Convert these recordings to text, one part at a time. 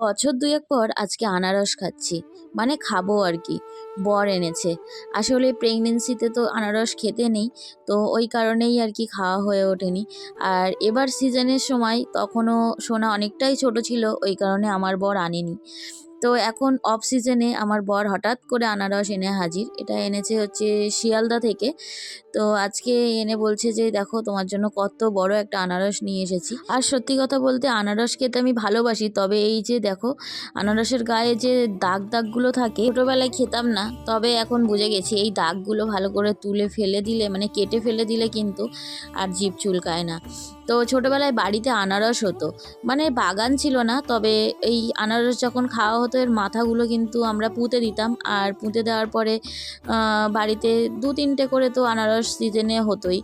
বছর দুয়েক পর আজকে আনারস খাচ্ছি, মানে খাবো আর কি। বর এনেছে। আসলে প্রেগনেন্সিতে তো আনারস খেতে নেই, তো ওই কারণেই আর কি খাওয়া হয়ে ওঠেনি। আর এবার সিজনের সময় তখনও সোনা অনেকটাই ছোট ছিল, ওই কারণে আমার বর আনেনি। তো এখন অফ সিজনে আমার বর হঠাৎ করে আনারস এনে হাজির। এটা এনেছে হচ্ছে শিয়ালদা থেকে। তো আজকে এনে বলছে যে দেখো তোমার জন্য কত বড় একটা আনারস নিয়ে এসেছি। আর সত্যি কথা বলতে আনারস খেতে আমি ভালোবাসি, তবে এই যে দেখো আনারসের গায়ে যে দাগ দাগগুলো থাকে, ছোটোবেলায় খেতাম না, তবে এখন বুঝে গেছি এই দাগগুলো ভালো করে তুলে ফেলে দিলে, মানে কেটে ফেলে দিলে কিন্তু আর জিভ চুলকায় না। তো ছোটোবেলায় বাড়িতে আনারস হতো, মানে বাগান ছিল না, তবে এই আনারস যখন খাওয়া হতো এর মাথাগুলো কিন্তু আমরা পুঁতে দিতাম। আর পুঁতে দেওয়ার পরে বাড়িতে 2-3টে করে তো আনারস সিজনে হতোই।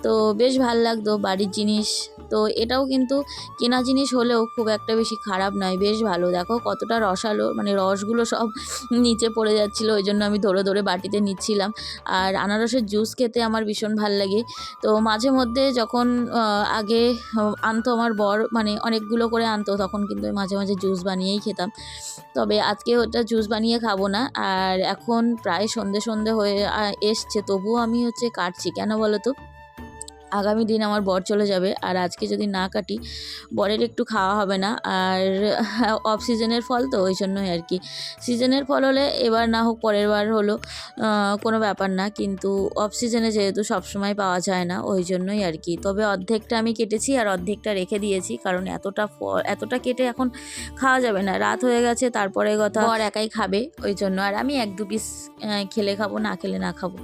তো বেশ ভাল লাগতো বাড়ির জিনিস। তো এটাও কিন্তু কেনা জিনিস হলেও খুব একটা বেশি খারাপ নয়, বেশ ভালো। দেখো কতটা রসালো, মানে রসগুলো সব নিচে পড়ে যাচ্ছিলো, ওই জন্য আমি ধরে ধরে বাটিতে নিচ্ছিলাম। আর আনারসের জুস খেতে আমার ভীষণ ভাল লাগে। তো মাঝে মধ্যে যখন আগে আনতো আমার বর, মানে অনেকগুলো করে আনতো, তখন কিন্তু মাঝে মাঝে জুস বানিয়েই খেতাম। তবে আজকে ওটা জুস বানিয়ে খাবো না। আর এখন প্রায় সন্ধে সন্ধে হয়ে এসছে, তবুও আমি কাটছি। কেন বলো তো? আগামী দিন আমার বর চলে যাবে, আর আজকে যদি না কাটি বরের একটু খাওয়া হবে না। আর অফ সিজনের ফল তো, ওই জন্যই আর কি। সিজনের ফল হলে এবার না হোক পরের বার হলো, কোনো ব্যাপার না, কিন্তু অফ সিজনে যেহেতু সবসময় পাওয়া যায় না, ওই জন্যই আর কি। তবে অর্ধেকটা আমি কেটেছি আর অর্ধেকটা রেখে দিয়েছি, কারণ এতটা কেটে এখন খাওয়া যাবে না, রাত হয়ে গেছে। তারপরে কথা বর একাই খাবে, ওই জন্য। আর আমি 1-2 পিস খেলে খাবো, না খেলে না খাবো।